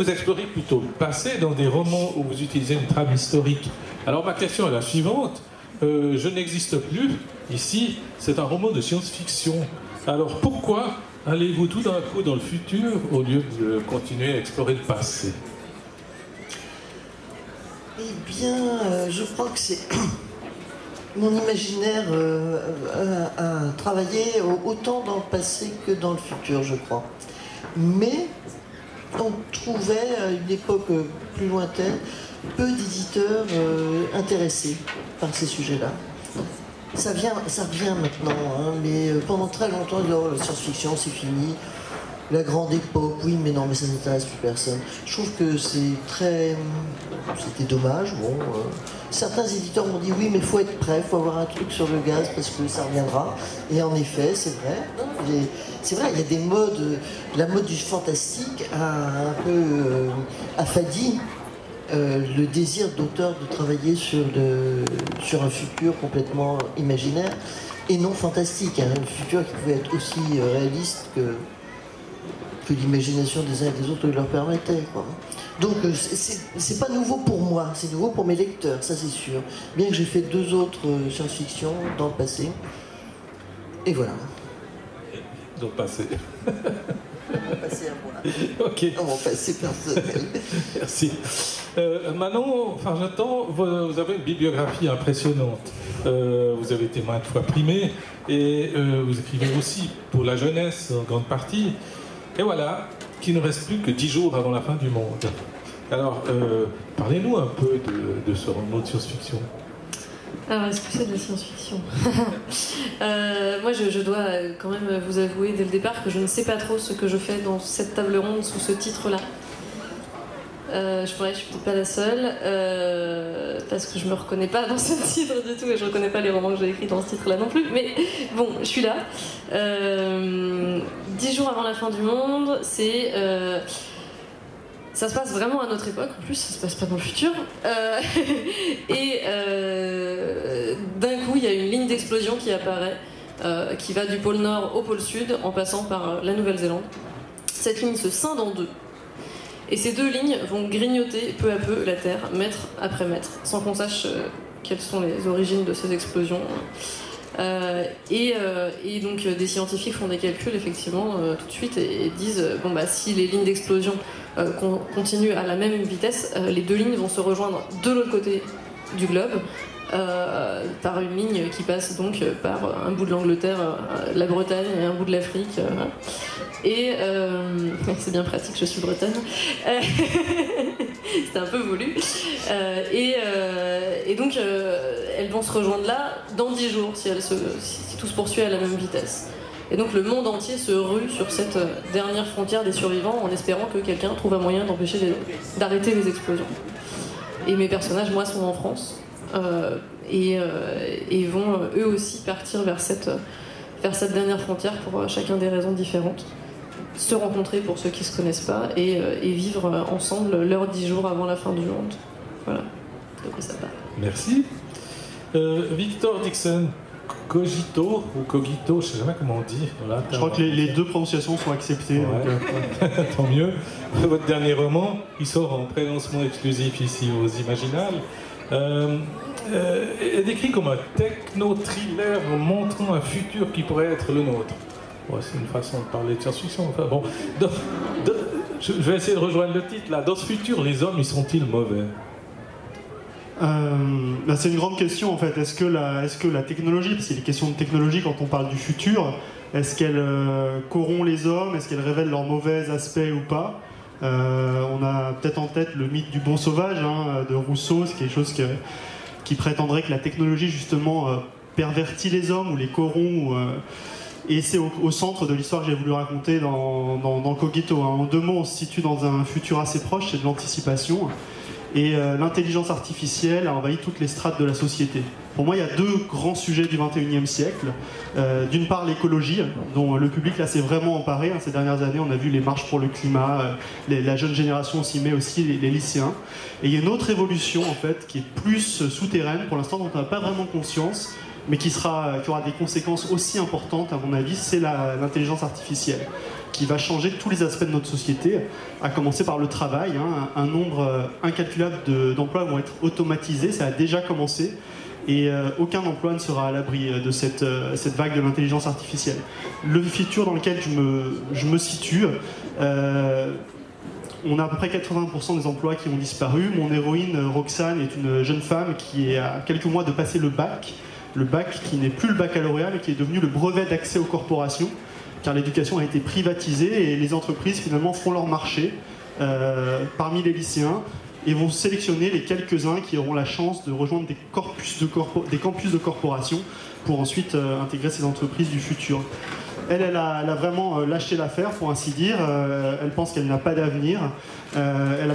Vous explorez plutôt le passé dans des romans où vous utilisez une trame historique. Alors ma question est la suivante. Je n'existe plus. Ici, c'est un roman de science-fiction. Alors pourquoi allez-vous tout d'un coup dans le futur au lieu de continuer à explorer le passé? Eh bien, je crois que c'est... Mon imaginaire a travaillé autant dans le passé que dans le futur, je crois. Mais on trouvait à une époque plus lointaine peu d'éditeurs intéressés par ces sujets-là. Ça revient maintenant, hein, mais pendant très longtemps, la science-fiction, c'est fini. La grande époque, oui, mais non, mais ça n'intéresse plus personne. Je trouve que c'était dommage. Bon, certains éditeurs m'ont dit oui, mais il faut être prêt, il faut avoir un truc sur le gaz parce que ça reviendra. Et en effet, c'est vrai. C'est vrai, il y a des modes. La mode du fantastique a un peu affadi le désir d'auteur de travailler sur un futur complètement imaginaire et non fantastique. Hein, un futur qui pouvait être aussi réaliste que l'imagination des uns et des autres leur permettait, quoi. Donc c'est pas nouveau pour moi, c'est nouveau pour mes lecteurs, ça c'est sûr. Bien que j'ai fait 2 autres science-fiction dans le passé. Et voilà. Dans le passé. Mon passé à moi. Ok. Dans mon passé personnel. Merci. Manon Fargenton, vous avez une bibliographie impressionnante. Vous avez été maintes fois primée et vous écrivez aussi pour la jeunesse en grande partie. Et voilà, qu'il ne reste plus que 10 jours avant la fin du monde. Alors, parlez-nous un peu de ce roman de science-fiction. Alors, est-ce que c'est de la science-fiction? Moi, je dois quand même vous avouer dès le départ que je ne sais pas trop ce que je fais dans cette table ronde sous ce titre-là. Je suis peut-être pas la seule, parce que je me reconnais pas dans ce titre du tout et je reconnais pas les romans que j'ai écrits dans ce titre-là non plus. Mais bon, je suis là. 10 jours avant la fin du monde, c'est... ça se passe vraiment à notre époque, en plus, ça se passe pas dans le futur. Et d'un coup, il y a une ligne d'explosion qui apparaît, qui va du pôle Nord au pôle Sud, en passant par la Nouvelle-Zélande. Cette ligne se scinde en 2. Et ces 2 lignes vont grignoter peu à peu la Terre, mètre après mètre, sans qu'on sache quelles sont les origines de ces explosions. Et donc des scientifiques font des calculs effectivement tout de suite et disent bon bah si les lignes d'explosion continuent à la même vitesse, les 2 lignes vont se rejoindre de l'autre côté du globe par une ligne qui passe donc par un bout de l'Angleterre, la Bretagne et un bout de l'Afrique. Et c'est bien pratique, je suis bretonne. C'était un peu voulu. Et donc elles vont se rejoindre là dans 10 jours si tout se poursuit à la même vitesse. Et donc le monde entier se rue sur cette dernière frontière des survivants en espérant que quelqu'un trouve un moyen d'arrêter les explosions. Et mes personnages, moi, sont en France et vont eux aussi partir vers cette dernière frontière pour chacun des raisons différentes. Se rencontrer pour ceux qui ne se connaissent pas et vivre ensemble leurs 10 jours avant la fin du monde. Voilà, de quoi ça parle. Merci. Victor Dixon, Cogito ou Cogito, je ne sais jamais comment on dit. Voilà, je crois que les 2 prononciations sont acceptées. Ouais. Donc, tant mieux. Votre dernier roman, il sort en prélancement exclusif ici aux Imaginales. Est décrit comme un techno-thriller montrant un futur qui pourrait être le nôtre. Ouais, c'est une façon de parler de science-fiction. Enfin, bon, je vais essayer de rejoindre le titre. Là. Dans ce futur, les hommes, ils sont-ils mauvais? C'est une grande question en fait. Est-ce que la technologie, parce qu'il y a des questions de technologie quand on parle du futur, est-ce qu'elle corrompt les hommes? Est-ce qu'elle révèle leurs mauvais aspects ou pas? On a peut-être en tête le mythe du bon sauvage de Rousseau, c'est quelque chose qui prétendrait que la technologie justement pervertit les hommes ou les corrompt. Et c'est au centre de l'histoire que j'ai voulu raconter dans Cogito. En 2 mots, on se situe dans un futur assez proche, c'est de l'anticipation. Et l'intelligence artificielle a envahi toutes les strates de la société. Pour moi, il y a 2 grands sujets du XXIe siècle. D'une part, l'écologie, dont le public là s'est vraiment emparé. Ces dernières années, on a vu les marches pour le climat, la jeune génération s'y met aussi, les lycéens. Et il y a une autre évolution, en fait, qui est plus souterraine, pour l'instant, dont on n'a pas vraiment conscience, mais qui aura des conséquences aussi importantes, à mon avis, c'est l'intelligence artificielle. qui va changer tous les aspects de notre société, à commencer par le travail. Un nombre incalculable d'emplois vont être automatisés, ça a déjà commencé, et aucun emploi ne sera à l'abri de cette vague de l'intelligence artificielle. Le futur dans lequel je me situe, on a à peu près 80% des emplois qui ont disparu. Mon héroïne, Roxane, est une jeune femme qui est à quelques mois de passer le bac qui n'est plus le baccalauréat, mais qui est devenu le brevet d'accès aux corporations, car l'éducation a été privatisée et les entreprises finalement font leur marché parmi les lycéens et vont sélectionner les quelques-uns qui auront la chance de rejoindre des campus de corporations pour ensuite intégrer ces entreprises du futur. Elle a vraiment lâché l'affaire, pour ainsi dire. Elle pense qu'elle n'a pas d'avenir. Elle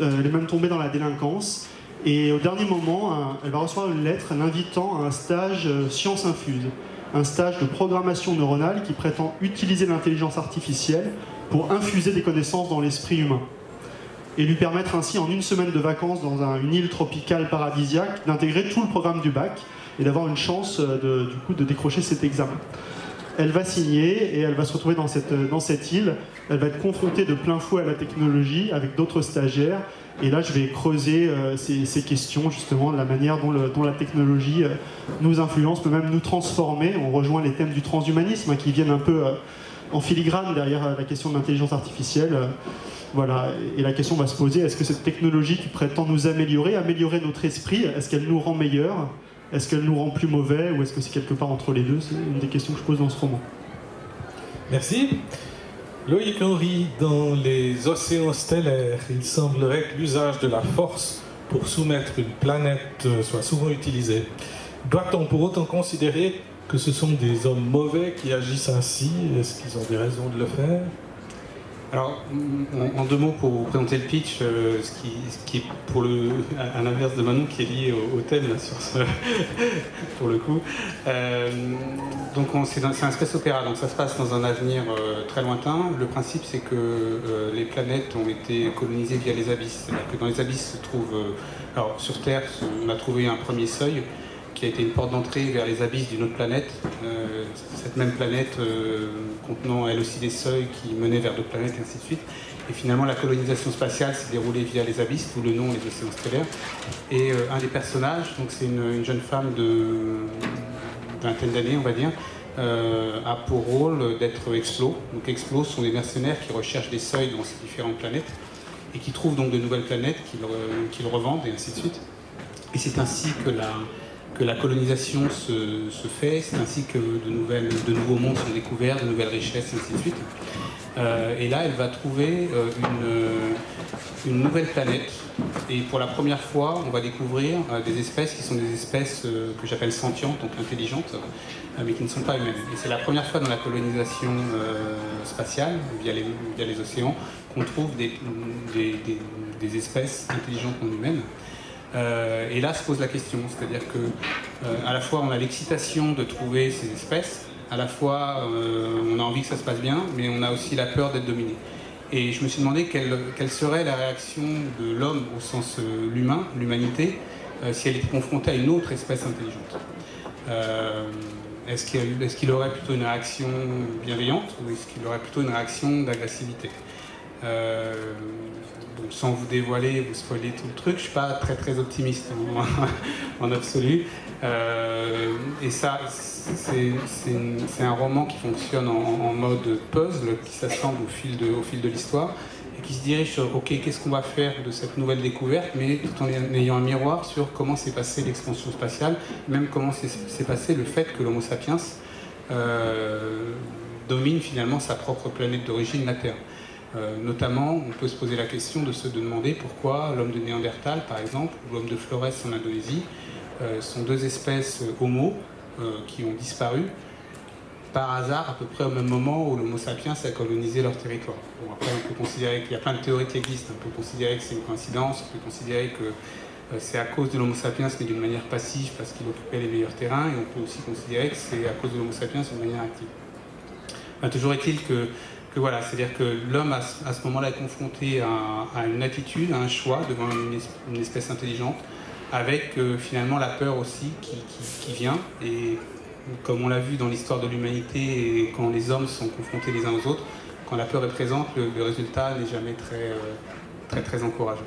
est même tombée dans la délinquance. Et au dernier moment, elle va recevoir une lettre l'invitant à un stage sciences infuses, un stage de programmation neuronale qui prétend utiliser l'intelligence artificielle pour infuser des connaissances dans l'esprit humain et lui permettre ainsi, en une semaine de vacances dans une île tropicale paradisiaque, d'intégrer tout le programme du bac et d'avoir une chance de décrocher cet examen. Elle va signer et elle va se retrouver dans cette île. Elle va être confrontée de plein fouet à la technologie avec d'autres stagiaires. Et là, je vais creuser ces questions, justement, de la manière dont la technologie nous influence, peut même nous transformer. On rejoint les thèmes du transhumanisme qui viennent un peu en filigrane derrière la question de l'intelligence artificielle. Voilà. Et la question va se poser, est-ce que cette technologie qui prétend nous améliorer notre esprit, est-ce qu'elle nous rend meilleurs ? Est-ce qu'elle nous rend plus mauvais ou est-ce que c'est quelque part entre les deux? C'est une des questions que je pose dans ce roman. Merci. Loïc Henry, dans les océans stellaires, il semblerait que l'usage de la force pour soumettre une planète soit souvent utilisé. Doit-on pour autant considérer que ce sont des hommes mauvais qui agissent ainsi? Est-ce qu'ils ont des raisons de le faire? Alors, en deux mots pour vous présenter le pitch, ce qui est à l'inverse de Manon, qui est lié au thème là, sur ce, pour le coup. Donc c'est un space opéra, donc ça se passe dans un avenir très lointain. Le principe, c'est que les planètes ont été colonisées via les abysses. C'est-à-dire que dans les abysses se trouve, alors sur Terre, on a trouvé un premier seuil qui a été une porte d'entrée vers les abysses d'une autre planète. Cette même planète contenant elle aussi des seuils qui menaient vers d'autres planètes, et ainsi de suite. Et finalement, la colonisation spatiale s'est déroulée via les abysses, d'où le nom, les océans stellaires. Et un des personnages, donc c'est une jeune femme de vingtaine d'années, on va dire, a pour rôle d'être Explo. Donc Explo sont des mercenaires qui recherchent des seuils dans ces différentes planètes et qui trouvent donc de nouvelles planètes qu'ils revendent, et ainsi de suite. Et c'est ainsi que la colonisation se fait, c'est ainsi que de nouveaux mondes sont découverts, de nouvelles richesses, et ainsi de suite. Et là, elle va trouver une nouvelle planète. Et pour la première fois, on va découvrir des espèces qui sont des espèces que j'appelle sentientes, donc intelligentes, mais qui ne sont pas humaines. Et c'est la première fois dans la colonisation spatiale, via les océans, qu'on trouve des espèces intelligentes non humaines. Et là se pose la question, c'est-à-dire que à la fois on a l'excitation de trouver ces espèces, à la fois on a envie que ça se passe bien, mais on a aussi la peur d'être dominé. Et je me suis demandé quelle serait la réaction de l'homme au sens l'humanité, si elle était confrontée à une autre espèce intelligente. Est-ce qu'il aurait plutôt une réaction bienveillante ou est-ce qu'il aurait plutôt une réaction d'agressivité? Donc, sans vous dévoiler, vous spoiler tout le truc, je ne suis pas très optimiste en absolu. Et ça, c'est un roman qui fonctionne en mode puzzle, qui s'assemble au fil de l'histoire, et qui se dirige sur, ok, qu'est-ce qu'on va faire de cette nouvelle découverte, mais tout en ayant un miroir sur comment s'est passée l'expansion spatiale, même comment s'est passé le fait que l'Homo sapiens domine finalement sa propre planète d'origine, la Terre. Notamment, on peut se poser la question de se demander pourquoi l'homme de Néandertal, par exemple, ou l'homme de Flores en Indonésie, sont deux espèces homo qui ont disparu par hasard à peu près au même moment où l'Homo sapiens a colonisé leur territoire. Bon, après, on peut considérer qu'il y a plein de théories qui existent. On peut considérer que c'est une coïncidence, on peut considérer que c'est à cause de l'Homo sapiens, mais d'une manière passive parce qu'il occupait les meilleurs terrains, et on peut aussi considérer que c'est à cause de l'Homo sapiens d'une manière active. Enfin, toujours est-il que voilà, c'est-à-dire que l'homme à ce moment-là est confronté à une attitude, à un choix devant une espèce intelligente, avec finalement la peur aussi qui vient. Et comme on l'a vu dans l'histoire de l'humanité, et quand les hommes sont confrontés les uns aux autres, quand la peur est présente, le résultat n'est jamais très encourageant.